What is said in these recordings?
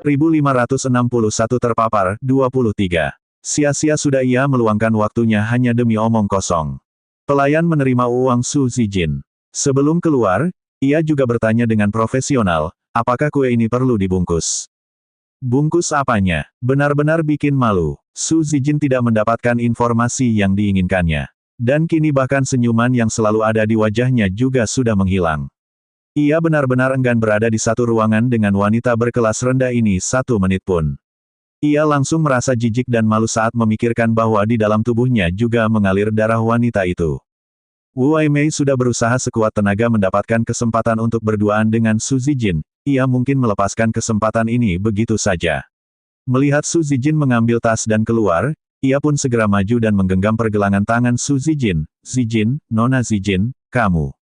1561 terpapar, 23. Sia-sia sudah ia meluangkan waktunya hanya demi omong kosong. Pelayan menerima uang Su Zijin. Sebelum keluar, ia juga bertanya dengan profesional, apakah kue ini perlu dibungkus? Bungkus apanya? Benar-benar bikin malu. Su Zijin tidak mendapatkan informasi yang diinginkannya. Dan kini bahkan senyuman yang selalu ada di wajahnya juga sudah menghilang. Ia benar-benar enggan berada di satu ruangan dengan wanita berkelas rendah ini 1 menit pun. Ia langsung merasa jijik dan malu saat memikirkan bahwa di dalam tubuhnya juga mengalir darah wanita itu. Wu Weimei sudah berusaha sekuat tenaga mendapatkan kesempatan untuk berduaan dengan Su Zijin. Ia mungkin melepaskan kesempatan ini begitu saja. Melihat Su Zijin mengambil tas dan keluar, ia pun segera maju dan menggenggam pergelangan tangan Su Zijin. Zijin, Nona Zijin, kamu.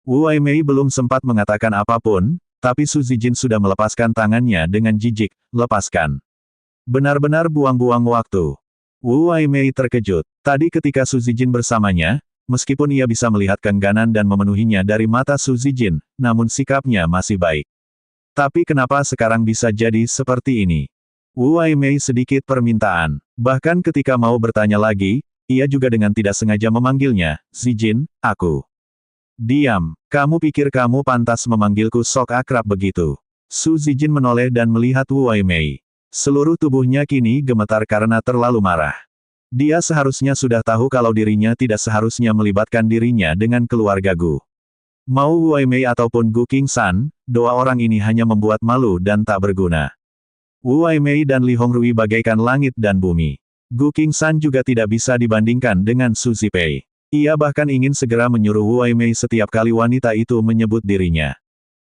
Wu Weimei belum sempat mengatakan apapun, tapi Su Zijin sudah melepaskan tangannya dengan jijik, lepaskan. Benar-benar buang-buang waktu. Wu Weimei terkejut. Tadi ketika Su Zijin bersamanya, meskipun ia bisa melihat keengganan dan memenuhinya dari mata Su Zijin, namun sikapnya masih baik. Tapi kenapa sekarang bisa jadi seperti ini? Wu Weimei sedikit permintaan. Bahkan ketika mau bertanya lagi, ia juga dengan tidak sengaja memanggilnya, Zijin, aku. Diam, kamu pikir kamu pantas memanggilku sok akrab begitu? Su Zijin menoleh dan melihat Wu Weimei. Seluruh tubuhnya kini gemetar karena terlalu marah. Dia seharusnya sudah tahu kalau dirinya tidak seharusnya melibatkan dirinya dengan keluarga Gu. Mau Wu Weimei ataupun Gu Qingsan, dua orang ini hanya membuat malu dan tak berguna. Wu Weimei dan Li Hongrui bagaikan langit dan bumi. Gu Qingsan juga tidak bisa dibandingkan dengan Su Zipei. Ia bahkan ingin segera menyuruh Wu Weimei setiap kali wanita itu menyebut dirinya.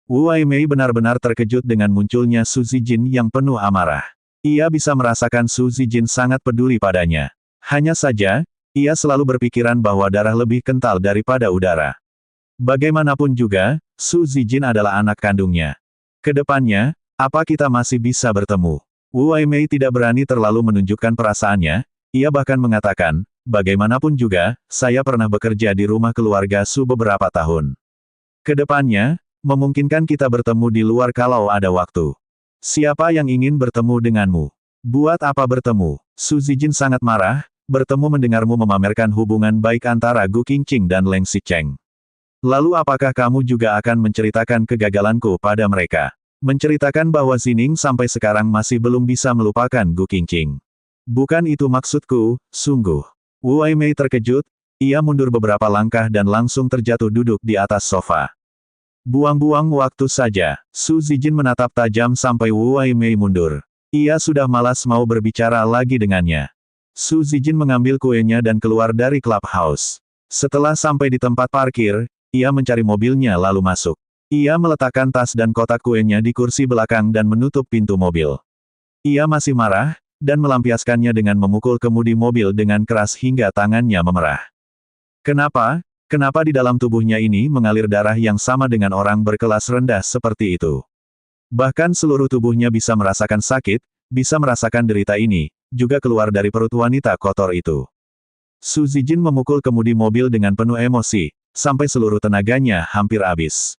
Wu Weimei benar-benar terkejut dengan munculnya Su Zijin yang penuh amarah. Ia bisa merasakan Su Zijin sangat peduli padanya. Hanya saja, ia selalu berpikiran bahwa darah lebih kental daripada udara. Bagaimanapun juga, Su Zijin adalah anak kandungnya. Kedepannya, apa kita masih bisa bertemu? Wu Weimei tidak berani terlalu menunjukkan perasaannya, ia bahkan mengatakan, bagaimanapun juga, saya pernah bekerja di rumah keluarga Su beberapa tahun. Kedepannya, memungkinkan kita bertemu di luar kalau ada waktu. Siapa yang ingin bertemu denganmu? Buat apa bertemu? Su Zijin sangat marah, bertemu mendengarmu memamerkan hubungan baik antara Gu Qingqing dan Leng Xicheng. Lalu apakah kamu juga akan menceritakan kegagalanku pada mereka? Menceritakan bahwa Zining sampai sekarang masih belum bisa melupakan Gu Qingqing. Bukan itu maksudku, sungguh. Wu Weimei terkejut, ia mundur beberapa langkah dan langsung terjatuh duduk di atas sofa. Buang-buang waktu saja. Su Zijin menatap tajam sampai Wu Weimei mundur. Ia sudah malas mau berbicara lagi dengannya. Su Zijin mengambil kuenya dan keluar dari clubhouse. Setelah sampai di tempat parkir, ia mencari mobilnya lalu masuk. Ia meletakkan tas dan kotak kuenya di kursi belakang dan menutup pintu mobil. Ia masih marah, dan melampiaskannya dengan memukul kemudi mobil dengan keras hingga tangannya memerah. Kenapa? Kenapa di dalam tubuhnya ini mengalir darah yang sama dengan orang berkelas rendah seperti itu? Bahkan seluruh tubuhnya bisa merasakan sakit, bisa merasakan derita ini, juga keluar dari perut wanita kotor itu. Su Zijin memukul kemudi mobil dengan penuh emosi, sampai seluruh tenaganya hampir habis.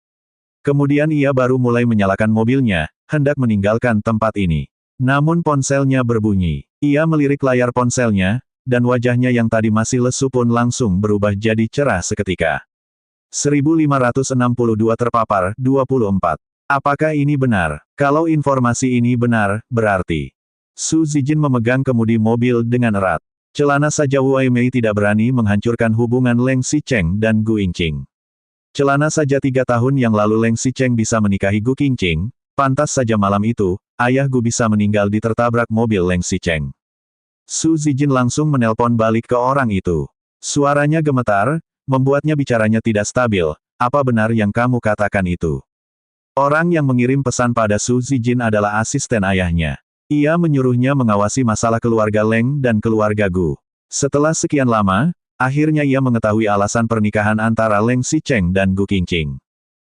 Kemudian ia baru mulai menyalakan mobilnya, hendak meninggalkan tempat ini. Namun ponselnya berbunyi. Ia melirik layar ponselnya, dan wajahnya yang tadi masih lesu pun langsung berubah jadi cerah seketika. 1562 terpapar, 24. Apakah ini benar? Kalau informasi ini benar, berarti Su Zijin memegang kemudi mobil dengan erat. Celana saja Wu Weimei tidak berani menghancurkan hubungan Leng Xicheng dan Gu Qingqing. Celana saja 3 tahun yang lalu Leng Xicheng bisa menikahi Gu Qingqing, pantas saja malam itu, ayah Gu bisa meninggal di tertabrak mobil Leng Xicheng. Su Zijin langsung menelpon balik ke orang itu. Suaranya gemetar, membuatnya bicaranya tidak stabil. Apa benar yang kamu katakan itu? Orang yang mengirim pesan pada Su Zijin adalah asisten ayahnya. Ia menyuruhnya mengawasi masalah keluarga Leng dan keluarga Gu. Setelah sekian lama, akhirnya ia mengetahui alasan pernikahan antara Leng Xicheng dan Gu Qingqing.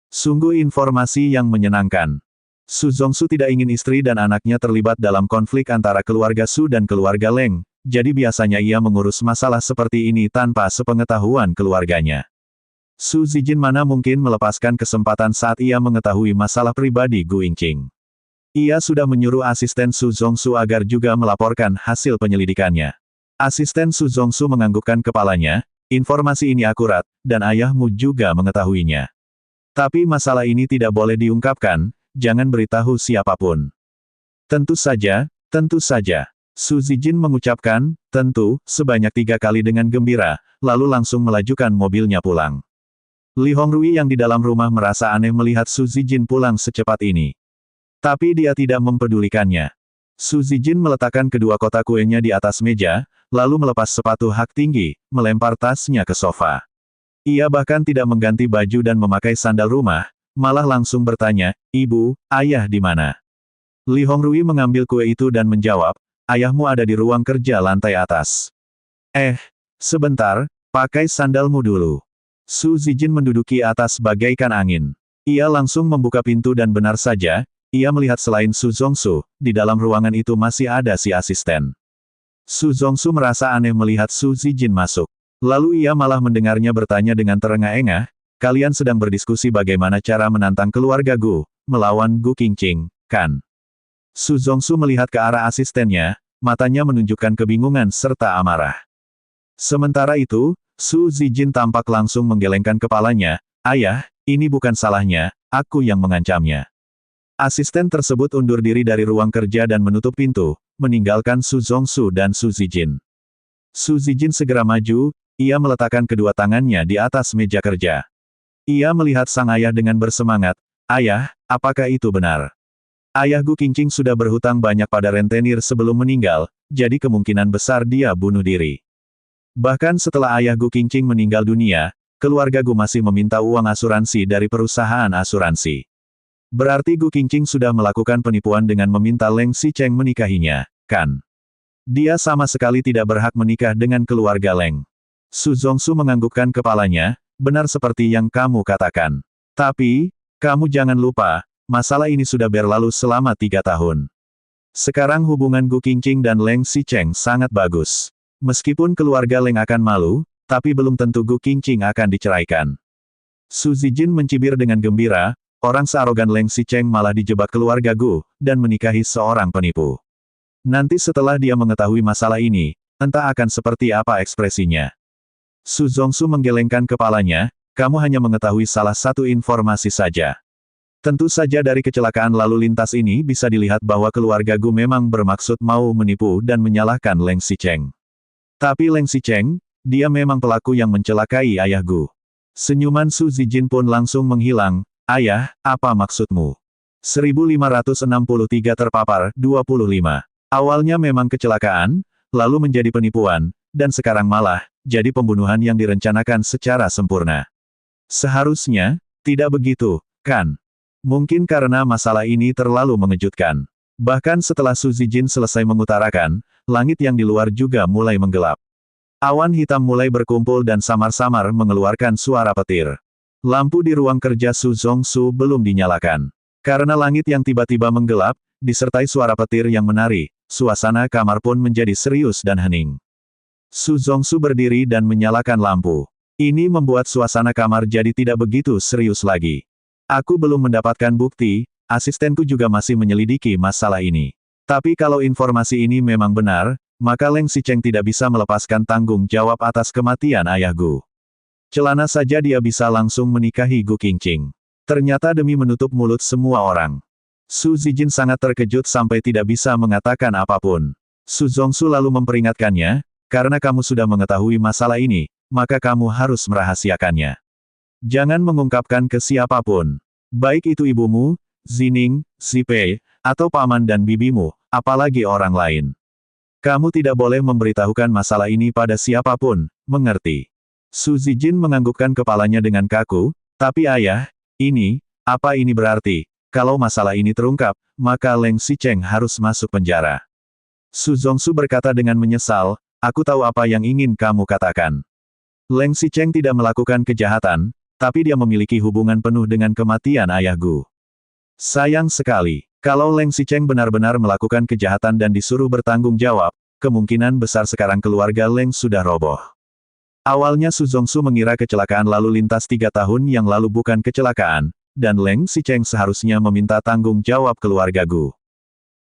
Sungguh informasi yang menyenangkan. Su Zongsu tidak ingin istri dan anaknya terlibat dalam konflik antara keluarga Su dan keluarga Leng, jadi biasanya ia mengurus masalah seperti ini tanpa sepengetahuan keluarganya. Su Zijin mana mungkin melepaskan kesempatan saat ia mengetahui masalah pribadi Gu Qingqing. Ia sudah menyuruh asisten Su Zongsu agar juga melaporkan hasil penyelidikannya. Asisten Su Zongsu menganggukkan kepalanya, informasi ini akurat, dan ayahmu juga mengetahuinya. Tapi masalah ini tidak boleh diungkapkan, jangan beritahu siapapun. Tentu saja, tentu saja. Su Zijin mengucapkan, tentu, sebanyak 3 kali dengan gembira, lalu langsung melajukan mobilnya pulang. Li Hongrui yang di dalam rumah merasa aneh melihat Su Zijin pulang secepat ini. Tapi dia tidak mempedulikannya. Su Zijin meletakkan kedua kotak kuenya di atas meja, lalu melepas sepatu hak tinggi, melempar tasnya ke sofa. Ia bahkan tidak mengganti baju dan memakai sandal rumah, malah langsung bertanya, "Ibu, ayah di mana?" Li Hongrui mengambil kue itu dan menjawab, "Ayahmu ada di ruang kerja lantai atas." Sebentar, pakai sandalmu dulu." Su Zijin menduduki atas bagaikan angin. Ia langsung membuka pintu dan benar saja, ia melihat selain Su Zongsu, di dalam ruangan itu masih ada si asisten. Su Zongsu merasa aneh melihat Su Zijin masuk. Lalu ia malah mendengarnya bertanya dengan terengah-engah, "Kalian sedang berdiskusi bagaimana cara menantang keluarga Gu, melawan Gu Qingqing, kan?" Su Zongsu melihat ke arah asistennya, matanya menunjukkan kebingungan serta amarah. Sementara itu, Su Zijin tampak langsung menggelengkan kepalanya, "Ayah, ini bukan salahnya, aku yang mengancamnya." Asisten tersebut undur diri dari ruang kerja dan menutup pintu, meninggalkan Su Zongsu dan Su Zijin. Su Zijin segera maju, ia meletakkan kedua tangannya di atas meja kerja. Ia melihat sang ayah dengan bersemangat, "Ayah, apakah itu benar? Ayah Gu Qingqing sudah berhutang banyak pada rentenir sebelum meninggal, jadi kemungkinan besar dia bunuh diri. Bahkan setelah ayah Gu Qingqing meninggal dunia, keluarga Gu masih meminta uang asuransi dari perusahaan asuransi. Berarti Gu Qingqing sudah melakukan penipuan dengan meminta Leng Xicheng menikahinya, kan? Dia sama sekali tidak berhak menikah dengan keluarga Leng." Su Zongsu menganggukkan kepalanya, "Benar seperti yang kamu katakan. Tapi, kamu jangan lupa, masalah ini sudah berlalu selama 3 tahun. Sekarang hubungan Gu Qingqing dan Leng Xicheng sangat bagus. Meskipun keluarga Leng akan malu, tapi belum tentu Gu Qingqing akan diceraikan." Su Zijin mencibir dengan gembira, orang searogan Leng Xicheng malah dijebak keluarga Gu, dan menikahi seorang penipu. Nanti setelah dia mengetahui masalah ini, entah akan seperti apa ekspresinya. Su Zongsu menggelengkan kepalanya, "Kamu hanya mengetahui salah satu informasi saja. Tentu saja dari kecelakaan lalu lintas ini bisa dilihat bahwa keluarga Gu memang bermaksud mau menipu dan menyalahkan Leng Xicheng. Tapi Leng Xicheng, dia memang pelaku yang mencelakai ayah Gu." Senyuman Su Zijin pun langsung menghilang, "Ayah, apa maksudmu?" 1563 terpapar, 25. Awalnya memang kecelakaan, lalu menjadi penipuan, dan sekarang malah, jadi pembunuhan yang direncanakan secara sempurna. Seharusnya, tidak begitu, kan? Mungkin karena masalah ini terlalu mengejutkan. Bahkan setelah Su Zijin selesai mengutarakan, langit yang di luar juga mulai menggelap. Awan hitam mulai berkumpul dan samar-samar mengeluarkan suara petir. Lampu di ruang kerja Su Zongsu belum dinyalakan. Karena langit yang tiba-tiba menggelap, disertai suara petir yang menari, suasana kamar pun menjadi serius dan hening. Su Zongsu berdiri dan menyalakan lampu. Ini membuat suasana kamar jadi tidak begitu serius lagi. "Aku belum mendapatkan bukti, asistenku juga masih menyelidiki masalah ini. Tapi kalau informasi ini memang benar, maka Leng Xicheng tidak bisa melepaskan tanggung jawab atas kematian ayah Gu. Celana saja dia bisa langsung menikahi Gu Qingqing. Ternyata demi menutup mulut semua orang." Su Zijin sangat terkejut sampai tidak bisa mengatakan apapun. Su Zongsu lalu memperingatkannya, "Karena kamu sudah mengetahui masalah ini, maka kamu harus merahasiakannya. Jangan mengungkapkan ke siapapun. Baik itu ibumu, Zining, Zipei, atau paman dan bibimu, apalagi orang lain. Kamu tidak boleh memberitahukan masalah ini pada siapapun, mengerti?" Su Zijin menganggukkan kepalanya dengan kaku, "Tapi ayah, apa ini berarti? Kalau masalah ini terungkap, maka Leng Xicheng harus masuk penjara." Su Zongsu berkata dengan menyesal, "Aku tahu apa yang ingin kamu katakan. Leng Xicheng tidak melakukan kejahatan, tapi dia memiliki hubungan penuh dengan kematian ayah Gu. Sayang sekali, kalau Leng Xicheng benar-benar melakukan kejahatan dan disuruh bertanggung jawab, kemungkinan besar sekarang keluarga Leng sudah roboh." Awalnya Su Zongsu mengira kecelakaan lalu lintas 3 tahun yang lalu bukan kecelakaan, dan Leng Xicheng seharusnya meminta tanggung jawab keluarga Gu.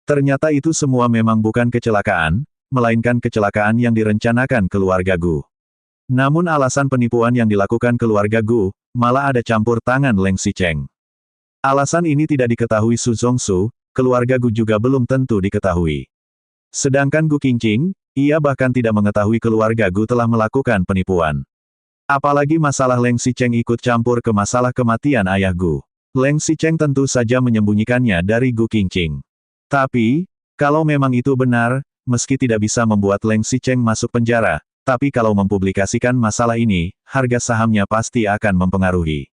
Ternyata itu semua memang bukan kecelakaan, melainkan kecelakaan yang direncanakan keluarga Gu. Namun alasan penipuan yang dilakukan keluarga Gu, malah ada campur tangan Leng Xicheng. Alasan ini tidak diketahui Su Zongsu, keluarga Gu juga belum tentu diketahui. Sedangkan Gu Qingqing, ia bahkan tidak mengetahui keluarga Gu telah melakukan penipuan. Apalagi masalah Leng Xicheng ikut campur ke masalah kematian ayah Gu. Leng Xicheng tentu saja menyembunyikannya dari Gu Qingqing. Tapi, kalau memang itu benar, meski tidak bisa membuat Leng Xicheng masuk penjara, tapi kalau mempublikasikan masalah ini, harga sahamnya pasti akan mempengaruhi.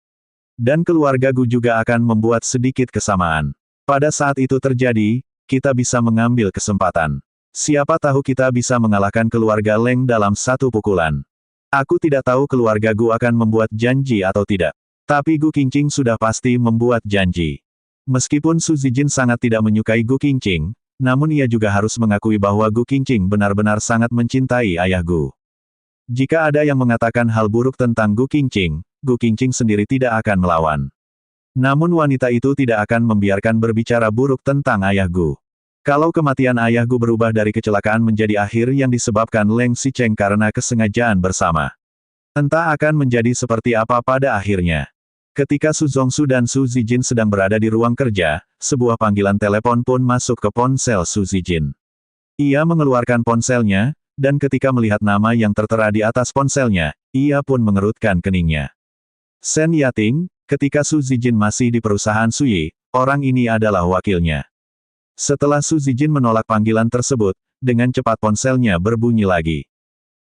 Dan keluarga Gu juga akan membuat sedikit kesamaan. Pada saat itu terjadi, kita bisa mengambil kesempatan. Siapa tahu kita bisa mengalahkan keluarga Leng dalam satu pukulan. Aku tidak tahu keluarga Gu akan membuat janji atau tidak. Tapi Gu Qingqing sudah pasti membuat janji. Meskipun Su Zijin sangat tidak menyukai Gu Qingqing, namun ia juga harus mengakui bahwa Gu Qingqing benar-benar sangat mencintai ayah Gu. Jika ada yang mengatakan hal buruk tentang Gu Qingqing sendiri tidak akan melawan. Namun wanita itu tidak akan membiarkan berbicara buruk tentang ayah Gu. Kalau kematian ayah Gu berubah dari kecelakaan menjadi akhir yang disebabkan Leng Xicheng karena kesengajaan bersama. Entah akan menjadi seperti apa pada akhirnya. Ketika Su Zongsu dan Su Zijin sedang berada di ruang kerja, sebuah panggilan telepon pun masuk ke ponsel Su Zijin. Ia mengeluarkan ponselnya, dan ketika melihat nama yang tertera di atas ponselnya, ia pun mengerutkan keningnya. Shen Yating, ketika Su Zijin masih di perusahaan Suyi, orang ini adalah wakilnya. Setelah Su Zijin menolak panggilan tersebut, dengan cepat ponselnya berbunyi lagi.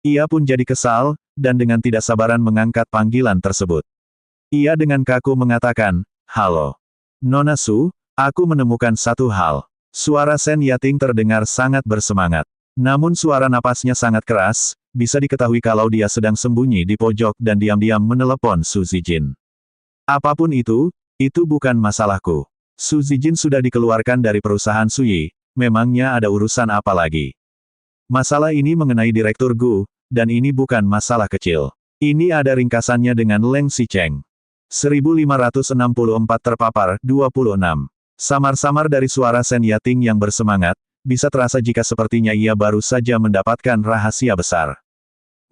Ia pun jadi kesal, dan dengan tidak sabaran mengangkat panggilan tersebut. Ia dengan kaku mengatakan, "Halo. Nona Su, aku menemukan satu hal." Suara Shen Yating terdengar sangat bersemangat. Namun suara napasnya sangat keras, bisa diketahui kalau dia sedang sembunyi di pojok dan diam-diam menelepon Su Zijin. "Apapun itu bukan masalahku. Su Zijin sudah dikeluarkan dari perusahaan Suyi, memangnya ada urusan apa lagi? Masalah ini mengenai Direktur Gu, dan ini bukan masalah kecil. Ini ada ringkasannya dengan Leng Xicheng." 1564 terpapar, 26. Samar-samar dari suara Shen Yating yang bersemangat, bisa terasa jika sepertinya ia baru saja mendapatkan rahasia besar.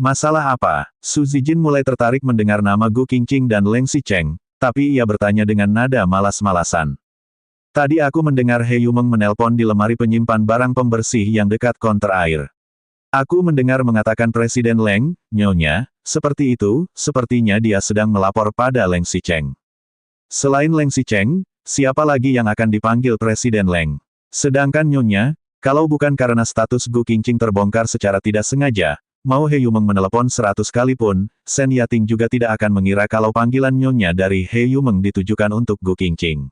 "Masalah apa?" Su Zijin mulai tertarik mendengar nama Gu Qingqing dan Leng Xicheng, tapi ia bertanya dengan nada malas-malasan. "Tadi aku mendengar He Yumeng menelpon di lemari penyimpan barang pembersih yang dekat konter air. Aku mendengar mengatakan Presiden Leng, Nyonya, seperti itu, sepertinya dia sedang melapor pada Leng Xicheng. Selain Leng Xicheng, siapa lagi yang akan dipanggil Presiden Leng? Sedangkan Nyonya, kalau bukan karena status Gu Qingqing terbongkar secara tidak sengaja, mau He Yumeng menelepon 100 kali pun, Shen Yating juga tidak akan mengira kalau panggilan Nyonya dari He Yumeng ditujukan untuk Gu Qingqing.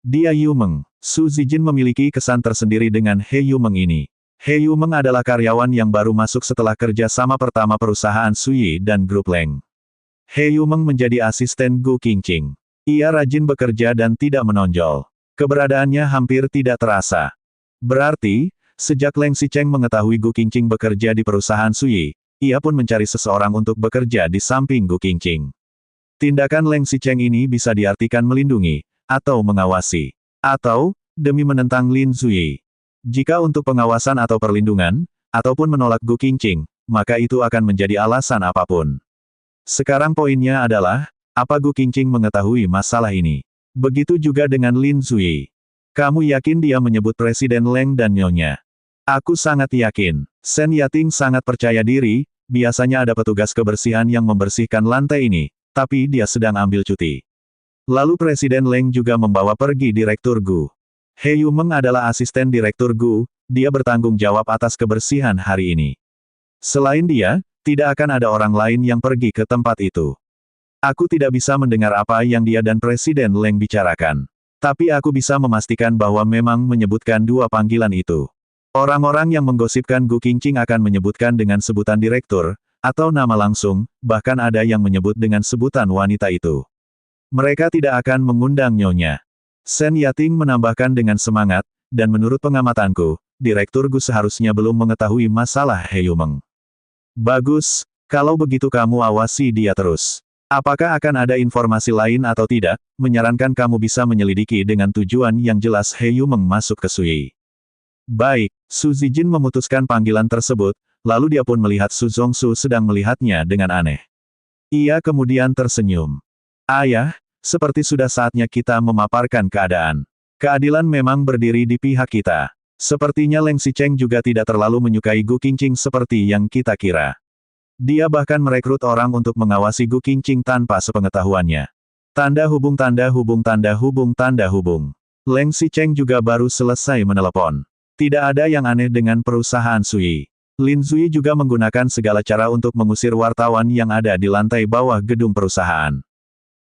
Dia Yumeng." Su Zijin memiliki kesan tersendiri dengan He Yumeng ini. He Yumeng adalah karyawan yang baru masuk setelah kerja sama pertama perusahaan Suyi dan Grup Leng. He Yumeng menjadi asisten Gu Qingqing. Ia rajin bekerja dan tidak menonjol. Keberadaannya hampir tidak terasa. Berarti, sejak Leng Xicheng mengetahui Gu Qingqing bekerja di perusahaan Suyi, ia pun mencari seseorang untuk bekerja di samping Gu Qingqing. Tindakan Leng Xicheng ini bisa diartikan melindungi, atau mengawasi, atau demi menentang Lin Zuyi. Jika untuk pengawasan atau perlindungan, ataupun menolak Gu Qingqing, maka itu akan menjadi alasan apapun. Sekarang poinnya adalah, apa Gu Qingqing mengetahui masalah ini? Begitu juga dengan Lin Zuyi. Kamu yakin dia menyebut Presiden Leng dan Nyonya? Aku sangat yakin. Shen Yating sangat percaya diri, biasanya ada petugas kebersihan yang membersihkan lantai ini, tapi dia sedang ambil cuti. Lalu Presiden Leng juga membawa pergi Direktur Gu. He Yumeng adalah asisten Direktur Gu, dia bertanggung jawab atas kebersihan hari ini. Selain dia, tidak akan ada orang lain yang pergi ke tempat itu. Aku tidak bisa mendengar apa yang dia dan Presiden Leng bicarakan. Tapi aku bisa memastikan bahwa memang menyebutkan dua panggilan itu. Orang-orang yang menggosipkan Gu Qingqing akan menyebutkan dengan sebutan Direktur, atau nama langsung, bahkan ada yang menyebut dengan sebutan wanita itu. Mereka tidak akan mengundang Nyonya. Shen Yating menambahkan dengan semangat, dan menurut pengamatanku, Direktur Gu seharusnya belum mengetahui masalah He Yumeng. Bagus, kalau begitu kamu awasi dia terus. Apakah akan ada informasi lain atau tidak, menyarankan kamu bisa menyelidiki dengan tujuan yang jelas He Yumeng masuk ke Suyi. Baik, Su Zijin memutuskan panggilan tersebut, lalu dia pun melihat Su Zongsu sedang melihatnya dengan aneh. Ia kemudian tersenyum. Ayah, seperti sudah saatnya kita memaparkan keadaan. Keadilan memang berdiri di pihak kita. Sepertinya Leng Xicheng juga tidak terlalu menyukai Gu Qingqing seperti yang kita kira. Dia bahkan merekrut orang untuk mengawasi Gu Qingqing tanpa sepengetahuannya. Tanda hubung tanda hubung tanda hubung tanda hubung. Leng Xicheng juga baru selesai menelepon. Tidak ada yang aneh dengan perusahaan Sui. Lin Zui juga menggunakan segala cara untuk mengusir wartawan yang ada di lantai bawah gedung perusahaan.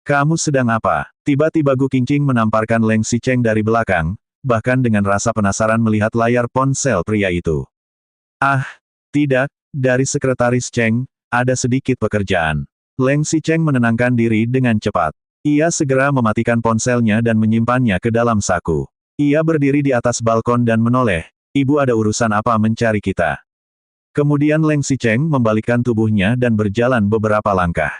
Kamu sedang apa? Tiba-tiba Gu Qingqing menamparkan Leng Xicheng dari belakang, bahkan dengan rasa penasaran melihat layar ponsel pria itu. Ah, tidak, dari Sekretaris Cheng, ada sedikit pekerjaan. Leng Xicheng menenangkan diri dengan cepat. Ia segera mematikan ponselnya dan menyimpannya ke dalam saku. Ia berdiri di atas balkon dan menoleh, "Ibu ada urusan apa mencari kita?" Kemudian Leng Xicheng membalikkan tubuhnya dan berjalan beberapa langkah.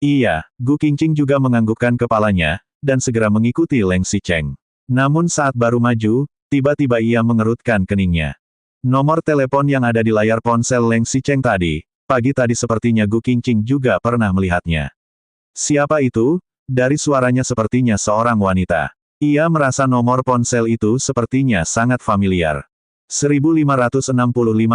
Iya, Gu Qingqing juga menganggukkan kepalanya, dan segera mengikuti Leng Xicheng. Namun saat baru maju, tiba-tiba ia mengerutkan keningnya. Nomor telepon yang ada di layar ponsel Leng Xicheng tadi, pagi tadi sepertinya Gu Qingqing juga pernah melihatnya. Siapa itu? Dari suaranya sepertinya seorang wanita. Ia merasa nomor ponsel itu sepertinya sangat familiar. 1565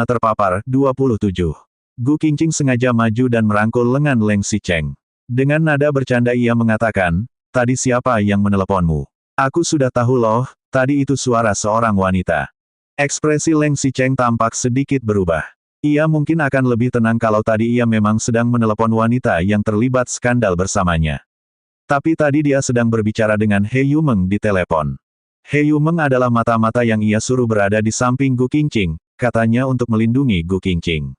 terpapar, 27. Gu Qingqing sengaja maju dan merangkul lengan Leng Xicheng. Dengan nada bercanda ia mengatakan, "Tadi siapa yang meneleponmu? Aku sudah tahu loh, tadi itu suara seorang wanita." Ekspresi Leng Xicheng tampak sedikit berubah. Ia mungkin akan lebih tenang kalau tadi ia memang sedang menelepon wanita yang terlibat skandal bersamanya. Tapi tadi dia sedang berbicara dengan He Yumeng di telepon. He Yumeng adalah mata-mata yang ia suruh berada di samping Gu Qingqing, katanya untuk melindungi Gu Qingqing.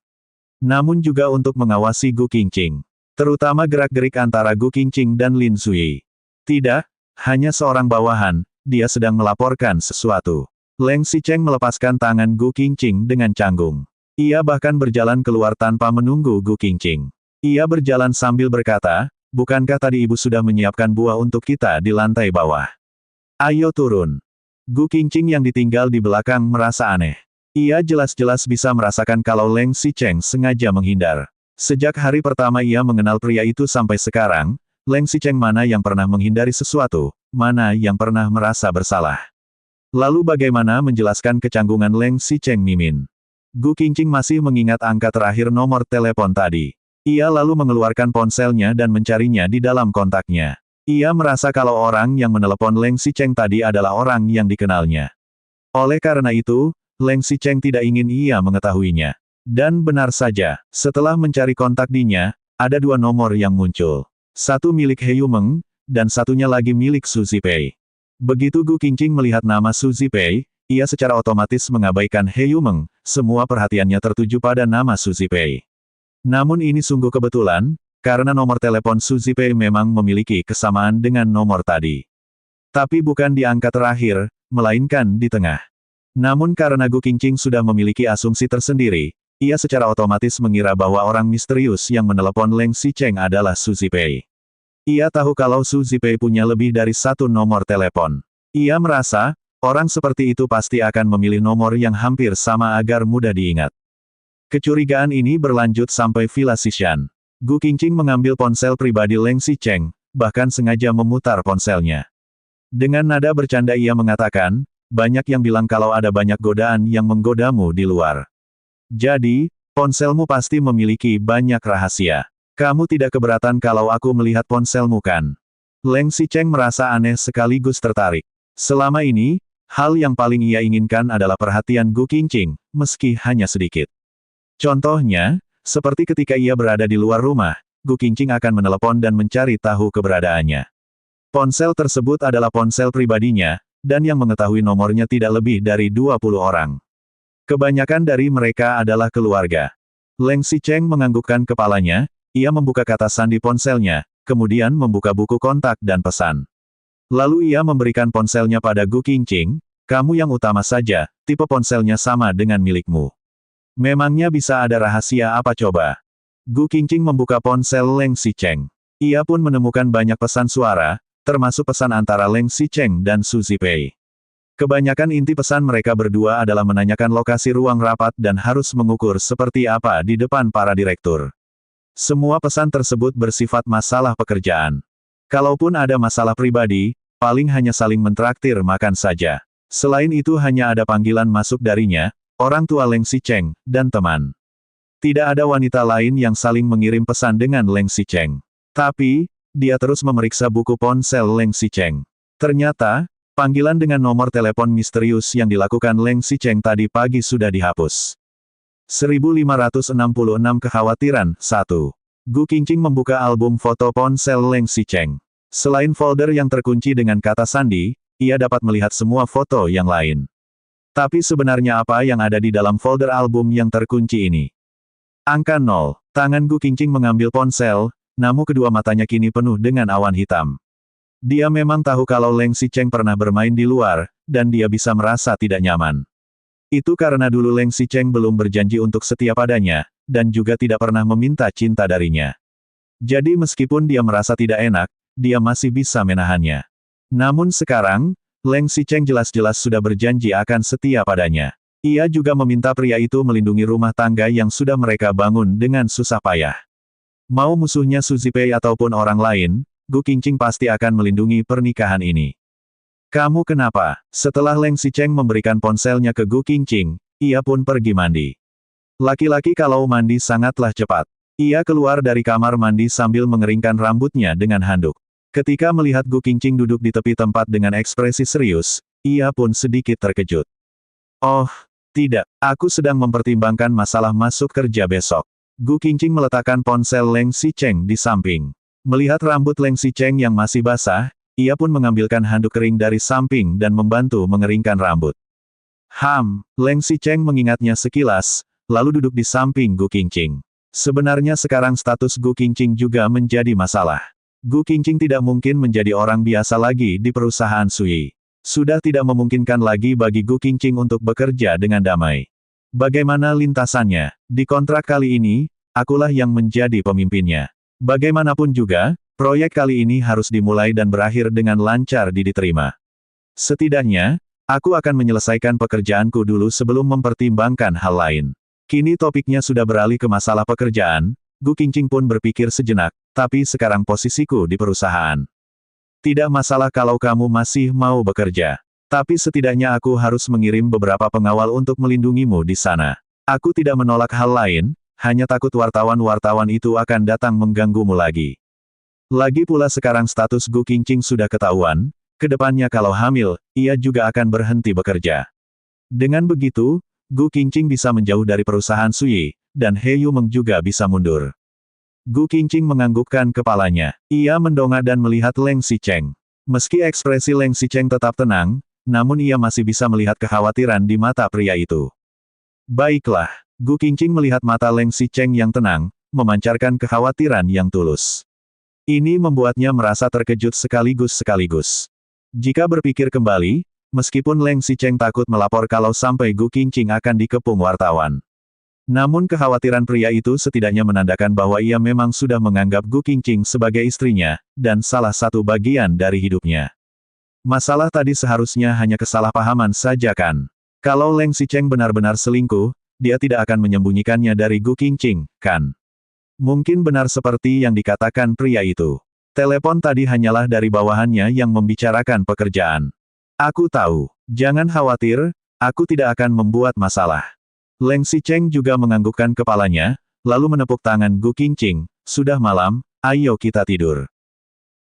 Namun juga untuk mengawasi Gu Qingqing. Terutama gerak-gerik antara Gu Qingqing dan Lin Zui. Tidak, hanya seorang bawahan, dia sedang melaporkan sesuatu. Leng Xicheng melepaskan tangan Gu Qingqing dengan canggung. Ia bahkan berjalan keluar tanpa menunggu Gu Qingqing. Ia berjalan sambil berkata, "Bukankah tadi ibu sudah menyiapkan buah untuk kita di lantai bawah? Ayo turun." Gu Qingqing yang ditinggal di belakang merasa aneh. Ia jelas-jelas bisa merasakan kalau Leng Xicheng sengaja menghindar. Sejak hari pertama ia mengenal pria itu sampai sekarang, Leng Xicheng mana yang pernah menghindari sesuatu, mana yang pernah merasa bersalah. Lalu bagaimana menjelaskan kecanggungan Leng Xicheng Mimin? Gu Qingqing masih mengingat angka terakhir nomor telepon tadi. Ia lalu mengeluarkan ponselnya dan mencarinya di dalam kontaknya. Ia merasa kalau orang yang menelepon Leng Xicheng tadi adalah orang yang dikenalnya. Oleh karena itu, Leng Xicheng tidak ingin ia mengetahuinya. Dan benar saja, setelah mencari kontak dinya, ada dua nomor yang muncul. Satu milik He Yumeng, dan satunya lagi milik Su Zipei. Begitu Gu Qingqing melihat nama Su Zipei, ia secara otomatis mengabaikan He Yumeng, semua perhatiannya tertuju pada nama Su Zipei. Namun ini sungguh kebetulan, karena nomor telepon Su Zipei memang memiliki kesamaan dengan nomor tadi. Tapi bukan di angka terakhir, melainkan di tengah. Namun karena Gu Qingqing sudah memiliki asumsi tersendiri, ia secara otomatis mengira bahwa orang misterius yang menelepon Leng Xicheng adalah Su Zipei. Ia tahu kalau Su Zipei punya lebih dari satu nomor telepon. Ia merasa, orang seperti itu pasti akan memilih nomor yang hampir sama agar mudah diingat. Kecurigaan ini berlanjut sampai Villa Xishan. Gu Qingqing mengambil ponsel pribadi Leng Xicheng, bahkan sengaja memutar ponselnya. Dengan nada bercanda ia mengatakan, "Banyak yang bilang kalau ada banyak godaan yang menggodamu di luar. Jadi, ponselmu pasti memiliki banyak rahasia. Kamu tidak keberatan kalau aku melihat ponselmu kan?" Leng Xicheng merasa aneh sekaligus tertarik. Selama ini, hal yang paling ia inginkan adalah perhatian Gu Qingqing, meski hanya sedikit. Contohnya, seperti ketika ia berada di luar rumah, Gu Qingqing akan menelepon dan mencari tahu keberadaannya. Ponsel tersebut adalah ponsel pribadinya, dan yang mengetahui nomornya tidak lebih dari 20 orang. Kebanyakan dari mereka adalah keluarga. Leng Xicheng menganggukkan kepalanya, ia membuka kata sandi ponselnya, kemudian membuka buku kontak dan pesan. Lalu ia memberikan ponselnya pada Gu Qingqing, "Kamu yang utama saja, tipe ponselnya sama dengan milikmu. Memangnya bisa ada rahasia apa coba?" Gu Qingqing membuka ponsel Leng Xicheng. Ia pun menemukan banyak pesan suara, termasuk pesan antara Leng Xicheng dan Su Zipei. Kebanyakan inti pesan mereka berdua adalah menanyakan lokasi ruang rapat dan harus mengukur seperti apa di depan para direktur. Semua pesan tersebut bersifat masalah pekerjaan. Kalaupun ada masalah pribadi, paling hanya saling mentraktir makan saja. Selain itu hanya ada panggilan masuk darinya, orang tua Leng Xicheng, dan teman. Tidak ada wanita lain yang saling mengirim pesan dengan Leng Xicheng. Tapi, dia terus memeriksa buku ponsel Leng Xicheng. Ternyata, panggilan dengan nomor telepon misterius yang dilakukan Leng Xicheng tadi pagi sudah dihapus. 1566 Kekhawatiran 1. Gu Qingqing membuka album foto ponsel Leng Xicheng. Selain folder yang terkunci dengan kata sandi, ia dapat melihat semua foto yang lain. Tapi sebenarnya apa yang ada di dalam folder album yang terkunci ini? Angka 0. Tangan Gu Qingqing mengambil ponsel, namun kedua matanya kini penuh dengan awan hitam. Dia memang tahu kalau Leng Xicheng pernah bermain di luar, dan dia bisa merasa tidak nyaman. Itu karena dulu Leng Xicheng belum berjanji untuk setia padanya, dan juga tidak pernah meminta cinta darinya. Jadi meskipun dia merasa tidak enak, dia masih bisa menahannya. Namun sekarang, Leng Xicheng jelas-jelas sudah berjanji akan setia padanya. Ia juga meminta pria itu melindungi rumah tangga yang sudah mereka bangun dengan susah payah. Mau musuhnya Su Zipei ataupun orang lain, Gu Qingqing pasti akan melindungi pernikahan ini. Kamu kenapa? Setelah Leng Xicheng memberikan ponselnya ke Gu Qingqing, ia pun pergi mandi. Laki-laki kalau mandi sangatlah cepat. Ia keluar dari kamar mandi sambil mengeringkan rambutnya dengan handuk. Ketika melihat Gu Qingqing duduk di tepi tempat dengan ekspresi serius, ia pun sedikit terkejut. Oh, tidak, aku sedang mempertimbangkan masalah masuk kerja besok. Gu Qingqing meletakkan ponsel Leng Xicheng di samping. Melihat rambut Leng Xicheng yang masih basah, ia pun mengambilkan handuk kering dari samping dan membantu mengeringkan rambut. Leng Xicheng mengingatnya sekilas, lalu duduk di samping Gu Qingqing. Sebenarnya sekarang status Gu Qingqing juga menjadi masalah. Gu Qingqing tidak mungkin menjadi orang biasa lagi di perusahaan Sui. Sudah tidak memungkinkan lagi bagi Gu Qingqing untuk bekerja dengan damai. Bagaimana lintasannya? Di kontrak kali ini, akulah yang menjadi pemimpinnya. Bagaimanapun juga, proyek kali ini harus dimulai dan berakhir dengan lancar diterima. Setidaknya, aku akan menyelesaikan pekerjaanku dulu sebelum mempertimbangkan hal lain. Kini topiknya sudah beralih ke masalah pekerjaan, Gu Qingqing pun berpikir sejenak, tapi sekarang posisiku di perusahaan. Tidak masalah kalau kamu masih mau bekerja. Tapi setidaknya aku harus mengirim beberapa pengawal untuk melindungimu di sana. Aku tidak menolak hal lain, hanya takut wartawan-wartawan itu akan datang mengganggumu lagi. Lagi pula sekarang status Gu Qingqing sudah ketahuan, kedepannya kalau hamil, ia juga akan berhenti bekerja. Dengan begitu, Gu Qingqing bisa menjauh dari perusahaan Sui, dan He Yumeng juga bisa mundur. Gu Qingqing menganggukkan kepalanya. Ia mendongak dan melihat Leng Xicheng. Meski ekspresi Leng Xicheng tetap tenang, namun ia masih bisa melihat kekhawatiran di mata pria itu. Baiklah, Gu Qingqing melihat mata Leng Xicheng yang tenang, memancarkan kekhawatiran yang tulus. Ini membuatnya merasa terkejut sekaligus. Jika berpikir kembali, meskipun Leng Xicheng takut melapor kalau sampai Gu Qingqing akan dikepung wartawan. Namun kekhawatiran pria itu setidaknya menandakan bahwa ia memang sudah menganggap Gu Qingqing sebagai istrinya, dan salah satu bagian dari hidupnya. Masalah tadi seharusnya hanya kesalahpahaman saja kan? Kalau Leng Xicheng benar-benar selingkuh, dia tidak akan menyembunyikannya dari Gu Qingqing, kan? Mungkin benar seperti yang dikatakan pria itu. Telepon tadi hanyalah dari bawahannya yang membicarakan pekerjaan. Aku tahu. Jangan khawatir, aku tidak akan membuat masalah. Leng Xicheng juga menganggukkan kepalanya, lalu menepuk tangan Gu Qingqing. Sudah malam, ayo kita tidur.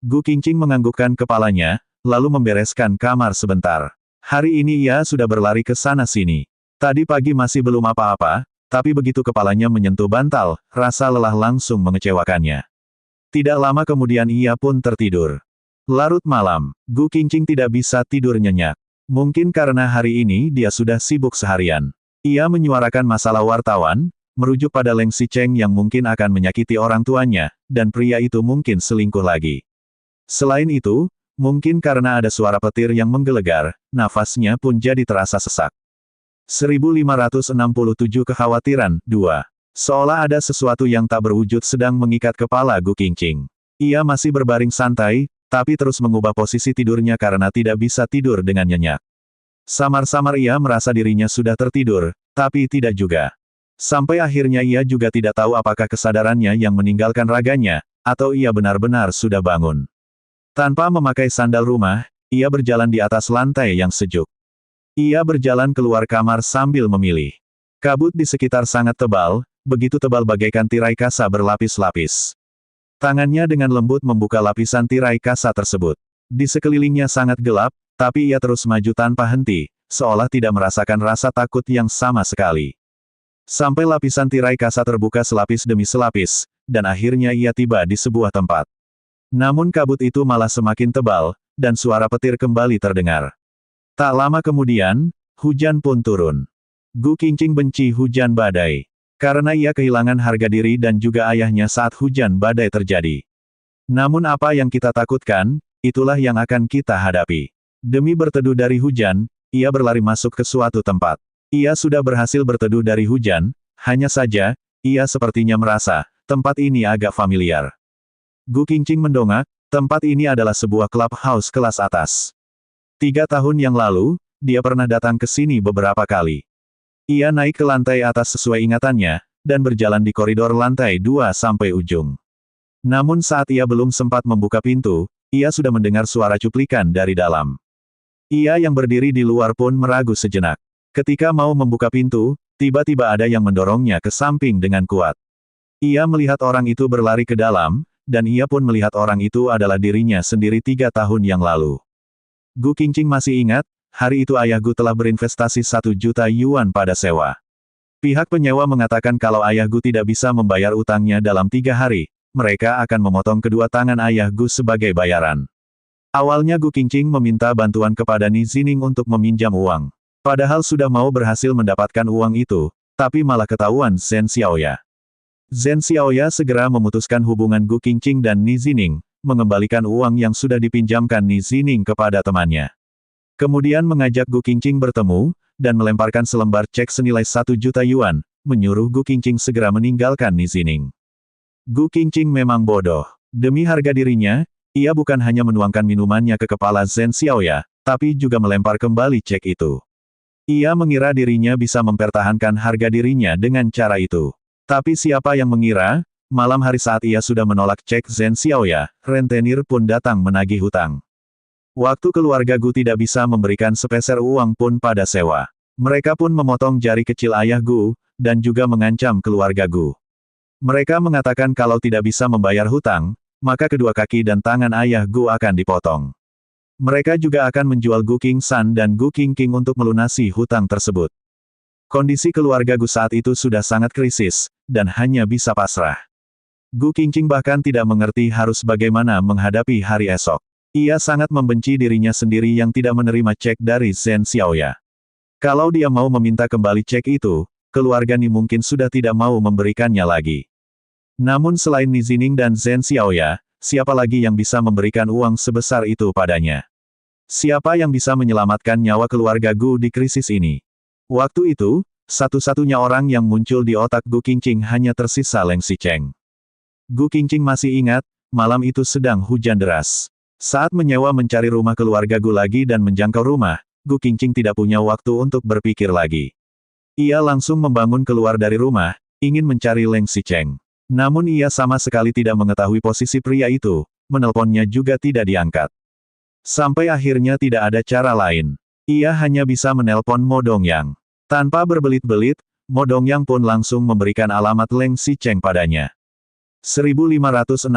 Gu Qingqing menganggukkan kepalanya, lalu membereskan kamar sebentar. Hari ini ia sudah berlari ke sana-sini. Tadi pagi masih belum apa-apa, tapi begitu kepalanya menyentuh bantal, rasa lelah langsung mengecewakannya. Tidak lama kemudian ia pun tertidur. Larut malam, Gu Qingqing tidak bisa tidur nyenyak. Mungkin karena hari ini dia sudah sibuk seharian. Ia menyuarakan masalah wartawan, merujuk pada Leng Xicheng yang mungkin akan menyakiti orang tuanya, dan pria itu mungkin selingkuh lagi. Selain itu, mungkin karena ada suara petir yang menggelegar, nafasnya pun jadi terasa sesak. 1567 Kekhawatiran 2. Seolah ada sesuatu yang tak berwujud sedang mengikat kepala Gu Qingqing. Ia masih berbaring santai, tapi terus mengubah posisi tidurnya karena tidak bisa tidur dengan nyenyak. Samar-samar ia merasa dirinya sudah tertidur, tapi tidak juga. Sampai akhirnya ia juga tidak tahu apakah kesadarannya yang meninggalkan raganya, atau ia benar-benar sudah bangun. Tanpa memakai sandal rumah, ia berjalan di atas lantai yang sejuk. Ia berjalan keluar kamar sambil memilih. Kabut di sekitar sangat tebal, begitu tebal bagaikan tirai kasa berlapis-lapis. Tangannya dengan lembut membuka lapisan tirai kasa tersebut. Di sekelilingnya sangat gelap, tapi ia terus maju tanpa henti, seolah tidak merasakan rasa takut yang sama sekali. Sampai lapisan tirai kasa terbuka selapis demi selapis, dan akhirnya ia tiba di sebuah tempat. Namun kabut itu malah semakin tebal, dan suara petir kembali terdengar. Tak lama kemudian, hujan pun turun. Gu Qingqing benci hujan badai. Karena ia kehilangan harga diri dan juga ayahnya saat hujan badai terjadi. Namun apa yang kita takutkan, itulah yang akan kita hadapi. Demi berteduh dari hujan, ia berlari masuk ke suatu tempat. Ia sudah berhasil berteduh dari hujan, hanya saja, ia sepertinya merasa, tempat ini agak familiar. Gu Qingqing mendongak, tempat ini adalah sebuah clubhouse kelas atas. 3 tahun yang lalu, dia pernah datang ke sini beberapa kali. Ia naik ke lantai atas sesuai ingatannya, dan berjalan di koridor lantai 2 sampai ujung. Namun saat ia belum sempat membuka pintu, ia sudah mendengar suara cuplikan dari dalam. Ia yang berdiri di luar pun meragu sejenak. Ketika mau membuka pintu, tiba-tiba ada yang mendorongnya ke samping dengan kuat. Ia melihat orang itu berlari ke dalam, dan ia pun melihat orang itu adalah dirinya sendiri 3 tahun yang lalu. Gu Qingqing masih ingat, hari itu ayah Gu telah berinvestasi 1 juta yuan pada sewa. Pihak penyewa mengatakan kalau ayah Gu tidak bisa membayar utangnya dalam 3 hari, mereka akan memotong kedua tangan ayah Gu sebagai bayaran. Awalnya Gu Qingqing meminta bantuan kepada Ni Zining untuk meminjam uang. Padahal sudah mau berhasil mendapatkan uang itu, tapi malah ketahuan Zhen Xiaoya. Zhen Xiaoya segera memutuskan hubungan Gu Qingqing dan Ni Zining, mengembalikan uang yang sudah dipinjamkan Ni Zining kepada temannya. Kemudian mengajak Gu Qingqing bertemu, dan melemparkan selembar cek senilai 1 juta yuan, menyuruh Gu Qingqing segera meninggalkan Ni Zining. Gu Qingqing memang bodoh. Demi harga dirinya, ia bukan hanya menuangkan minumannya ke kepala Zhen Xiaoya, tapi juga melempar kembali cek itu. Ia mengira dirinya bisa mempertahankan harga dirinya dengan cara itu. Tapi siapa yang mengira, malam hari saat ia sudah menolak cek Zhen Xiaoya, rentenir pun datang menagih hutang. Waktu keluarga Gu tidak bisa memberikan sepeser uang pun pada sewa. Mereka pun memotong jari kecil ayah Gu, dan juga mengancam keluarga Gu. Mereka mengatakan kalau tidak bisa membayar hutang, maka kedua kaki dan tangan ayah Gu akan dipotong. Mereka juga akan menjual Gu Qingsan dan Gu Qingqing untuk melunasi hutang tersebut. Kondisi keluarga Gu saat itu sudah sangat krisis, dan hanya bisa pasrah. Gu Qingqing bahkan tidak mengerti harus bagaimana menghadapi hari esok. Ia sangat membenci dirinya sendiri yang tidak menerima cek dari Zhen Xiaoya. Kalau dia mau meminta kembali cek itu, keluarga Ni mungkin sudah tidak mau memberikannya lagi. Namun selain Ni Zining dan Zhen Xiaoya, siapa lagi yang bisa memberikan uang sebesar itu padanya? Siapa yang bisa menyelamatkan nyawa keluarga Gu di krisis ini? Waktu itu, satu-satunya orang yang muncul di otak Gu Qingqing hanya tersisa Leng Xicheng. Gu Qingqing masih ingat, malam itu sedang hujan deras. Saat menyewa mencari rumah keluarga Gu lagi dan menjangkau rumah, Gu Qingqing tidak punya waktu untuk berpikir lagi. Ia langsung membangun keluar dari rumah, ingin mencari Leng Xicheng. Namun ia sama sekali tidak mengetahui posisi pria itu, menelponnya juga tidak diangkat. Sampai akhirnya tidak ada cara lain. Ia hanya bisa menelpon Mo Dongyang. Tanpa berbelit-belit, Mo Dongyang pun langsung memberikan alamat Leng Xicheng padanya. 1568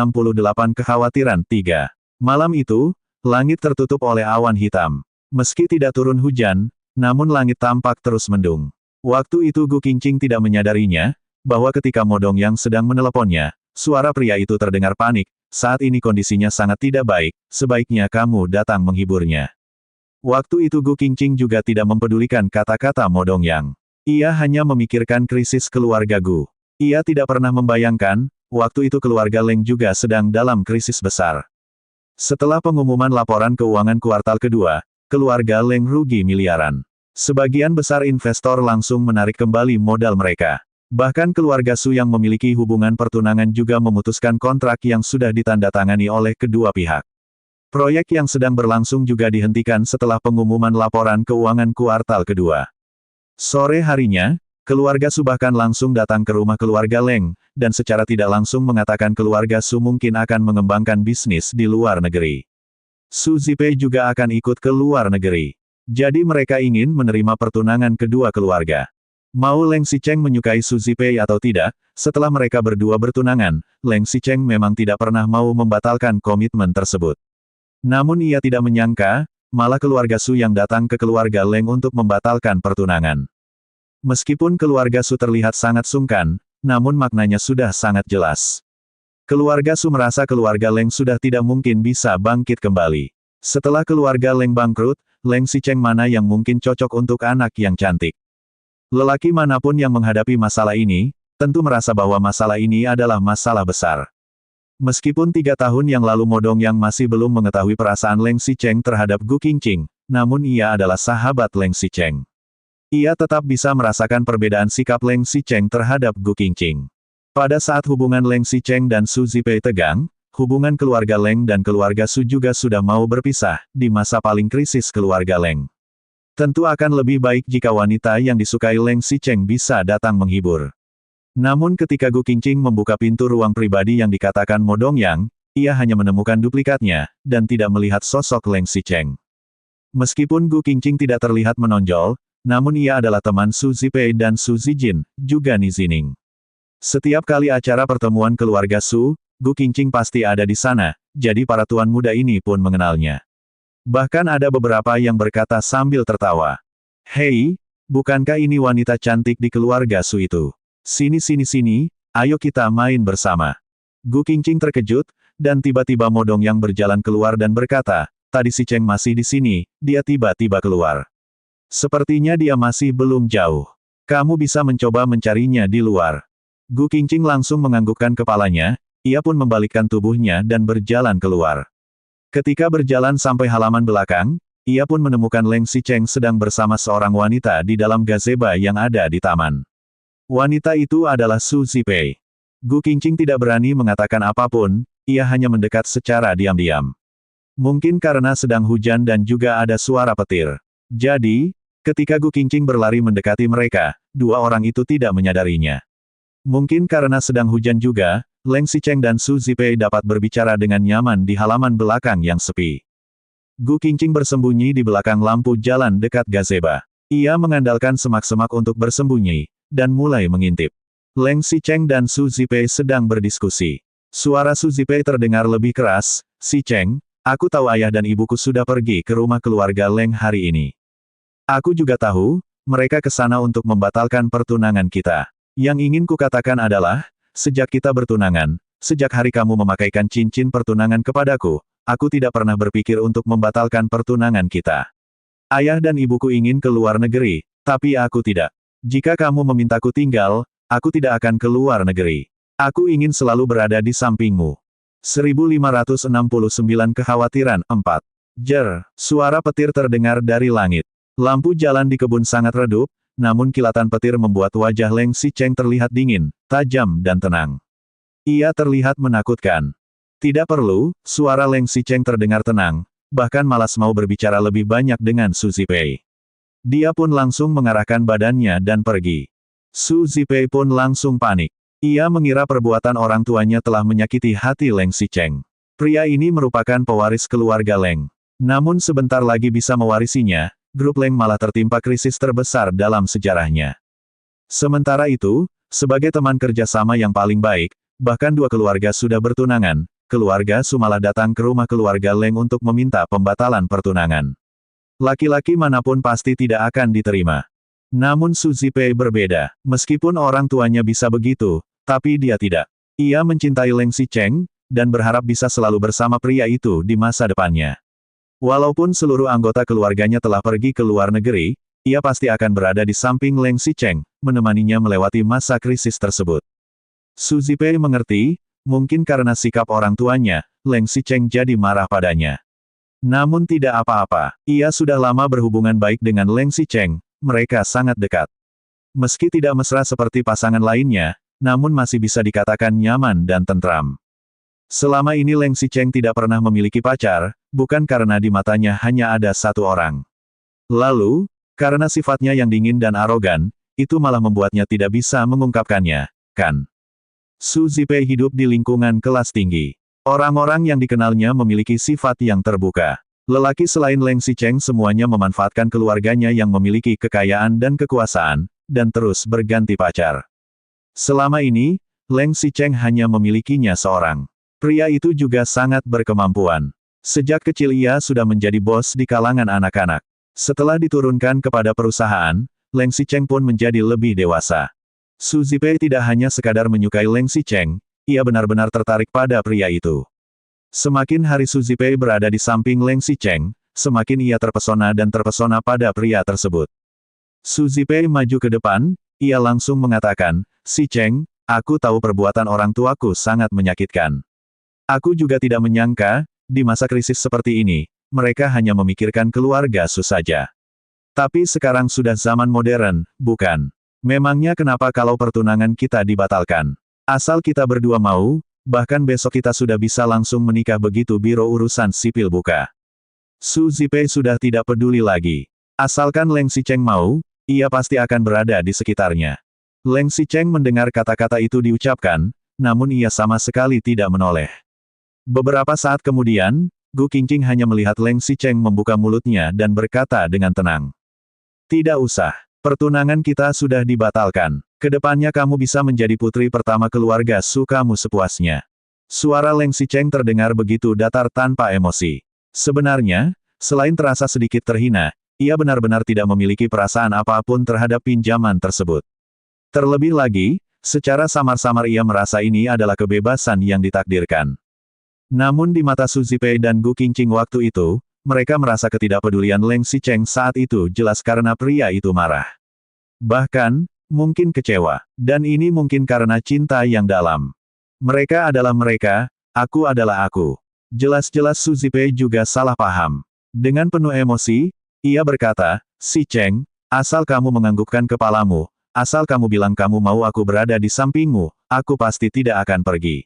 Kekhawatiran 3. Malam itu, langit tertutup oleh awan hitam. Meski tidak turun hujan, namun langit tampak terus mendung. Waktu itu Gu Qingqing tidak menyadarinya, bahwa ketika Mo Dongyang sedang meneleponnya, suara pria itu terdengar panik, saat ini kondisinya sangat tidak baik, sebaiknya kamu datang menghiburnya. Waktu itu Gu Qingqing juga tidak mempedulikan kata-kata Mo Dongyang. Ia hanya memikirkan krisis keluarga Gu. Ia tidak pernah membayangkan, waktu itu keluarga Leng juga sedang dalam krisis besar. Setelah pengumuman laporan keuangan kuartal kedua, keluarga Leng rugi miliaran. Sebagian besar investor langsung menarik kembali modal mereka. Bahkan keluarga Su yang memiliki hubungan pertunangan juga memutuskan kontrak yang sudah ditandatangani oleh kedua pihak. Proyek yang sedang berlangsung juga dihentikan setelah pengumuman laporan keuangan kuartal kedua. Sore harinya, keluarga Su bahkan langsung datang ke rumah keluarga Leng, dan secara tidak langsung mengatakan keluarga Su mungkin akan mengembangkan bisnis di luar negeri. Su Zipei juga akan ikut ke luar negeri. Jadi mereka ingin menerima pertunangan kedua keluarga. Mau Leng Xicheng menyukai Su Zipei atau tidak, setelah mereka berdua bertunangan, Leng Xicheng memang tidak pernah mau membatalkan komitmen tersebut. Namun ia tidak menyangka, malah keluarga Su yang datang ke keluarga Leng untuk membatalkan pertunangan. Meskipun keluarga Su terlihat sangat sungkan, namun maknanya sudah sangat jelas. Keluarga Su merasa keluarga Leng sudah tidak mungkin bisa bangkit kembali. Setelah keluarga Leng bangkrut, Leng Xicheng mana yang mungkin cocok untuk anak yang cantik. Lelaki manapun yang menghadapi masalah ini, tentu merasa bahwa masalah ini adalah masalah besar. Meskipun 3 tahun yang lalu Modong yang masih belum mengetahui perasaan Leng Xicheng terhadap Gu Qingqing, namun ia adalah sahabat Leng Xicheng. Ia tetap bisa merasakan perbedaan sikap Leng Xicheng terhadap Gu Qingqing. Pada saat hubungan Leng Xicheng dan Su Zipei tegang, hubungan keluarga Leng dan keluarga Su juga sudah mau berpisah, di masa paling krisis keluarga Leng. Tentu akan lebih baik jika wanita yang disukai Leng Xicheng bisa datang menghibur. Namun ketika Gu Qingqing membuka pintu ruang pribadi yang dikatakan Modong Yang, ia hanya menemukan duplikatnya, dan tidak melihat sosok Leng Xicheng. Meskipun Gu Qingqing tidak terlihat menonjol, namun ia adalah teman Su Zipei dan Su Zijin, juga Ni Zining. Setiap kali acara pertemuan keluarga Su, Gu Qingqing pasti ada di sana, jadi para tuan muda ini pun mengenalnya. Bahkan ada beberapa yang berkata sambil tertawa. "Hei, bukankah ini wanita cantik di keluarga Su itu? Sini, ayo kita main bersama." Gu Qingqing terkejut, dan tiba-tiba Modong yang berjalan keluar dan berkata, "Tadi si Cheng masih di sini, dia tiba-tiba keluar. Sepertinya dia masih belum jauh. Kamu bisa mencoba mencarinya di luar." Gu Qingqing langsung menganggukkan kepalanya, ia pun membalikkan tubuhnya dan berjalan keluar. Ketika berjalan sampai halaman belakang, ia pun menemukan Leng Xicheng sedang bersama seorang wanita di dalam gazebo yang ada di taman. Wanita itu adalah Su Zipei. Gu Qingqing tidak berani mengatakan apapun, ia hanya mendekat secara diam-diam. Mungkin karena sedang hujan dan juga ada suara petir. Jadi, ketika Gu Qingqing berlari mendekati mereka, 2 orang itu tidak menyadarinya. Mungkin karena sedang hujan juga, Leng Xicheng dan Su Zipei dapat berbicara dengan nyaman di halaman belakang yang sepi. Gu Qingqing bersembunyi di belakang lampu jalan dekat gazebo. Ia mengandalkan semak-semak untuk bersembunyi, dan mulai mengintip. Leng Xicheng dan Su Zipei sedang berdiskusi. Suara Su Zipei terdengar lebih keras, "Xicheng, aku tahu ayah dan ibuku sudah pergi ke rumah keluarga Leng hari ini. Aku juga tahu, mereka ke sana untuk membatalkan pertunangan kita. Yang ingin kukatakan adalah, sejak kita bertunangan, sejak hari kamu memakaikan cincin pertunangan kepadaku, aku tidak pernah berpikir untuk membatalkan pertunangan kita. Ayah dan ibuku ingin ke luar negeri, tapi aku tidak. Jika kamu memintaku tinggal, aku tidak akan ke luar negeri. Aku ingin selalu berada di sampingmu." 1569 Kekhawatiran 4. Jer, suara petir terdengar dari langit. Lampu jalan di kebun sangat redup, namun kilatan petir membuat wajah Leng Xicheng terlihat dingin, tajam dan tenang. Ia terlihat menakutkan. Tidak perlu, suara Leng Xicheng terdengar tenang, bahkan malas mau berbicara lebih banyak dengan Su Zipei. Dia pun langsung mengarahkan badannya dan pergi. Su Zipei pun langsung panik. Ia mengira perbuatan orang tuanya telah menyakiti hati Leng Xicheng. Pria ini merupakan pewaris keluarga Leng. Namun sebentar lagi bisa mewarisinya, grup Leng malah tertimpa krisis terbesar dalam sejarahnya. Sementara itu, sebagai teman kerjasama yang paling baik, bahkan 2 keluarga sudah bertunangan, keluarga Su malah datang ke rumah keluarga Leng untuk meminta pembatalan pertunangan. Laki-laki manapun pasti tidak akan diterima. Namun Su Zipei berbeda. Meskipun orang tuanya bisa begitu, tapi dia tidak. Ia mencintai Leng Xicheng, dan berharap bisa selalu bersama pria itu di masa depannya. Walaupun seluruh anggota keluarganya telah pergi ke luar negeri, ia pasti akan berada di samping Leng Xicheng, menemaninya melewati masa krisis tersebut. Su Zipei mengerti, mungkin karena sikap orang tuanya, Leng Xicheng jadi marah padanya. Namun tidak apa-apa, ia sudah lama berhubungan baik dengan Leng Xicheng, mereka sangat dekat. Meski tidak mesra seperti pasangan lainnya, namun masih bisa dikatakan nyaman dan tentram. Selama ini Leng Xicheng tidak pernah memiliki pacar, bukan karena di matanya hanya ada satu orang. Lalu, karena sifatnya yang dingin dan arogan, itu malah membuatnya tidak bisa mengungkapkannya, kan? Su Zipei hidup di lingkungan kelas tinggi. Orang-orang yang dikenalnya memiliki sifat yang terbuka. Lelaki selain Leng Xicheng semuanya memanfaatkan keluarganya yang memiliki kekayaan dan kekuasaan, dan terus berganti pacar. Selama ini, Leng Xicheng hanya memilikinya seorang. Pria itu juga sangat berkemampuan. Sejak kecil ia sudah menjadi bos di kalangan anak-anak. Setelah diturunkan kepada perusahaan, Leng Xicheng pun menjadi lebih dewasa. Su Zipei tidak hanya sekadar menyukai Leng Xicheng, ia benar-benar tertarik pada pria itu. Semakin hari Su Zipei berada di samping Leng Xicheng, semakin ia terpesona dan terpesona pada pria tersebut. Su Zipei maju ke depan, ia langsung mengatakan, "Xicheng, aku tahu perbuatan orang tuaku sangat menyakitkan. Aku juga tidak menyangka, di masa krisis seperti ini, mereka hanya memikirkan keluarga Su saja. Tapi sekarang sudah zaman modern, bukan? Memangnya kenapa kalau pertunangan kita dibatalkan? Asal kita berdua mau, bahkan besok kita sudah bisa langsung menikah begitu biro urusan sipil buka." Su Zipei sudah tidak peduli lagi. Asalkan Leng Xicheng mau, ia pasti akan berada di sekitarnya. Leng Xicheng mendengar kata-kata itu diucapkan, namun ia sama sekali tidak menoleh. Beberapa saat kemudian, Gu Qingqing hanya melihat Leng Xicheng membuka mulutnya dan berkata dengan tenang. "Tidak usah. Pertunangan kita sudah dibatalkan. Kedepannya kamu bisa menjadi putri pertama keluarga Su kamu sepuasnya." Suara Leng Xicheng terdengar begitu datar tanpa emosi. Sebenarnya, selain terasa sedikit terhina, ia benar-benar tidak memiliki perasaan apapun terhadap pinjaman tersebut. Terlebih lagi, secara samar-samar ia merasa ini adalah kebebasan yang ditakdirkan. Namun di mata Su Zipei dan Gu Qingqing waktu itu, mereka merasa ketidakpedulian Leng Xicheng saat itu jelas karena pria itu marah. Bahkan, mungkin kecewa. Dan ini mungkin karena cinta yang dalam. Mereka adalah mereka, aku adalah aku. Jelas-jelas Su Zipei juga salah paham. Dengan penuh emosi, ia berkata, "Xicheng, asal kamu menganggukkan kepalamu, asal kamu bilang kamu mau aku berada di sampingmu, aku pasti tidak akan pergi.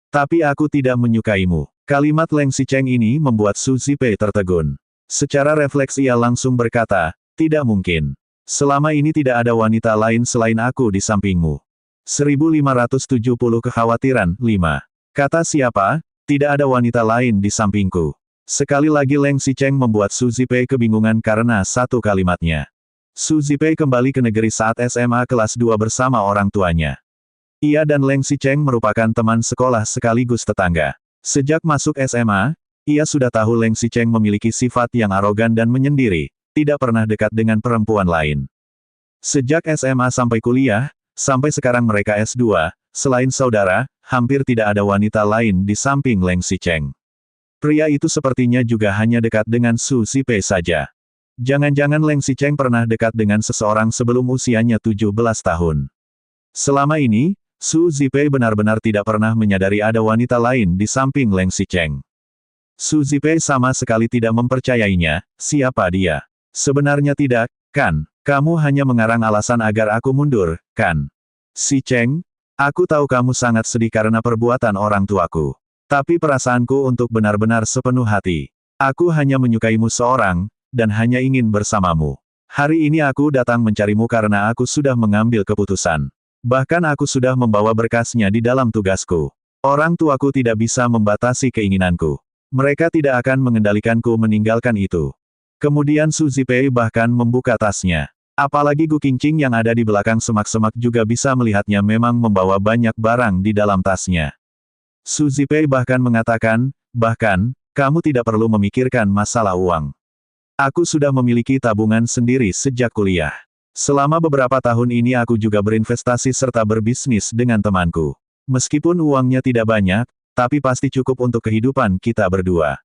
Tapi aku tidak menyukaimu." Kalimat Leng Xicheng ini membuat Su Zipei tertegun. Secara refleks ia langsung berkata, "Tidak mungkin. Selama ini tidak ada wanita lain selain aku di sampingmu." 1570 Kekhawatiran, 5. Kata siapa? Tidak ada wanita lain di sampingku. Sekali lagi Leng Xicheng membuat Su Zipei kebingungan karena satu kalimatnya. Su Zipei kembali ke negeri saat SMA kelas 2 bersama orang tuanya. Ia dan Leng Xicheng merupakan teman sekolah sekaligus tetangga. Sejak masuk SMA, ia sudah tahu Leng Xicheng memiliki sifat yang arogan dan menyendiri, tidak pernah dekat dengan perempuan lain. Sejak SMA sampai kuliah, sampai sekarang mereka S2, selain saudara, hampir tidak ada wanita lain di samping Leng Xicheng. Pria itu sepertinya juga hanya dekat dengan Su Zipei saja. Jangan-jangan Leng Xicheng pernah dekat dengan seseorang sebelum usianya 17 tahun. Selama ini, Su Zipei benar-benar tidak pernah menyadari ada wanita lain di samping Leng Xicheng. Su Zipei sama sekali tidak mempercayainya, siapa dia? Sebenarnya tidak, kan? Kamu hanya mengarang alasan agar aku mundur, kan? Xicheng, aku tahu kamu sangat sedih karena perbuatan orang tuaku. Tapi perasaanku untuk benar-benar sepenuh hati. Aku hanya menyukaimu seorang, dan hanya ingin bersamamu. Hari ini aku datang mencarimu karena aku sudah mengambil keputusan. Bahkan aku sudah membawa berkasnya di dalam tugasku. Orang tuaku tidak bisa membatasi keinginanku. Mereka tidak akan mengendalikanku meninggalkan itu. Kemudian Su Zipei bahkan membuka tasnya. Apalagi Gu Qingqing yang ada di belakang semak-semak juga bisa melihatnya memang membawa banyak barang di dalam tasnya. Su Zipei bahkan mengatakan, "Bahkan, kamu tidak perlu memikirkan masalah uang. Aku sudah memiliki tabungan sendiri sejak kuliah. Selama beberapa tahun ini aku juga berinvestasi serta berbisnis dengan temanku. Meskipun uangnya tidak banyak, tapi pasti cukup untuk kehidupan kita berdua."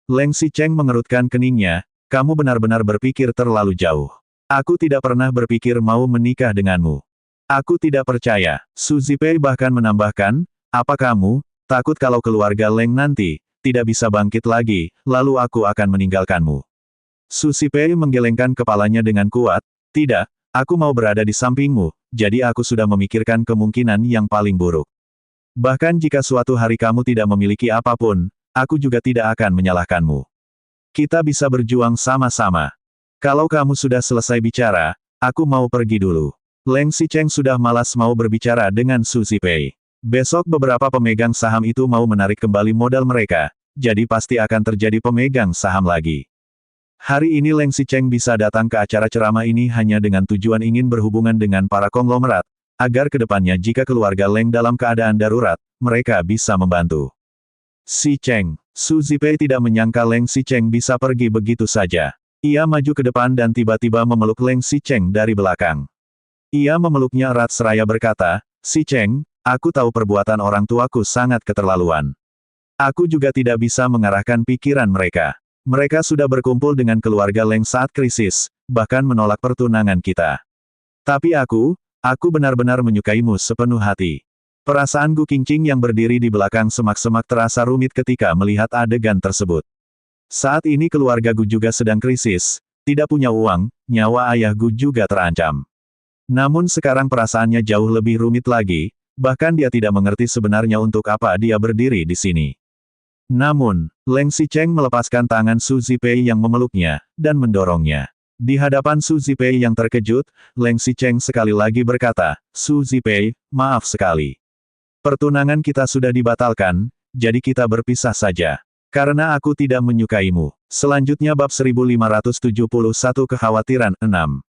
Leng Xicheng mengerutkan keningnya, "Kamu benar-benar berpikir terlalu jauh. Aku tidak pernah berpikir mau menikah denganmu. Aku tidak percaya." Su Zipei bahkan menambahkan, "Apa kamu takut kalau keluarga Leng nanti tidak bisa bangkit lagi, lalu aku akan meninggalkanmu?" Su Zipei menggelengkan kepalanya dengan kuat, "Tidak, aku mau berada di sampingmu, jadi aku sudah memikirkan kemungkinan yang paling buruk. Bahkan jika suatu hari kamu tidak memiliki apapun, aku juga tidak akan menyalahkanmu. Kita bisa berjuang sama-sama. Kalau kamu sudah selesai bicara, aku mau pergi dulu. Leng Xicheng sudah malas mau berbicara dengan Su Zipei. Besok beberapa pemegang saham itu mau menarik kembali modal mereka, jadi pasti akan terjadi pemegang saham lagi. Hari ini Leng Xicheng bisa datang ke acara ceramah ini hanya dengan tujuan ingin berhubungan dengan para konglomerat, agar kedepannya jika keluarga Leng dalam keadaan darurat, mereka bisa membantu. Xicheng, Su Zipei tidak menyangka Leng Xicheng bisa pergi begitu saja. Ia maju ke depan dan tiba-tiba memeluk Leng Xicheng dari belakang. Ia memeluknya erat seraya berkata, "Xicheng, aku tahu perbuatan orang tuaku sangat keterlaluan. Aku juga tidak bisa mengarahkan pikiran mereka. Mereka sudah berkumpul dengan keluarga Leng saat krisis, bahkan menolak pertunangan kita. Tapi aku benar-benar menyukaimu sepenuh hati." Perasaan Gu Qingqing yang berdiri di belakang semak-semak terasa rumit ketika melihat adegan tersebut. Saat ini keluarga Gu juga sedang krisis, tidak punya uang, nyawa ayah Gu juga terancam. Namun sekarang perasaannya jauh lebih rumit lagi, bahkan dia tidak mengerti sebenarnya untuk apa dia berdiri di sini. Namun, Leng Xicheng melepaskan tangan Su Zipei yang memeluknya, dan mendorongnya. Di hadapan Su Zipei yang terkejut, Leng Xicheng sekali lagi berkata, "Su Zipei, maaf sekali. Pertunangan kita sudah dibatalkan, jadi kita berpisah saja. Karena aku tidak menyukaimu." Selanjutnya bab 1571 kekhawatiran 6.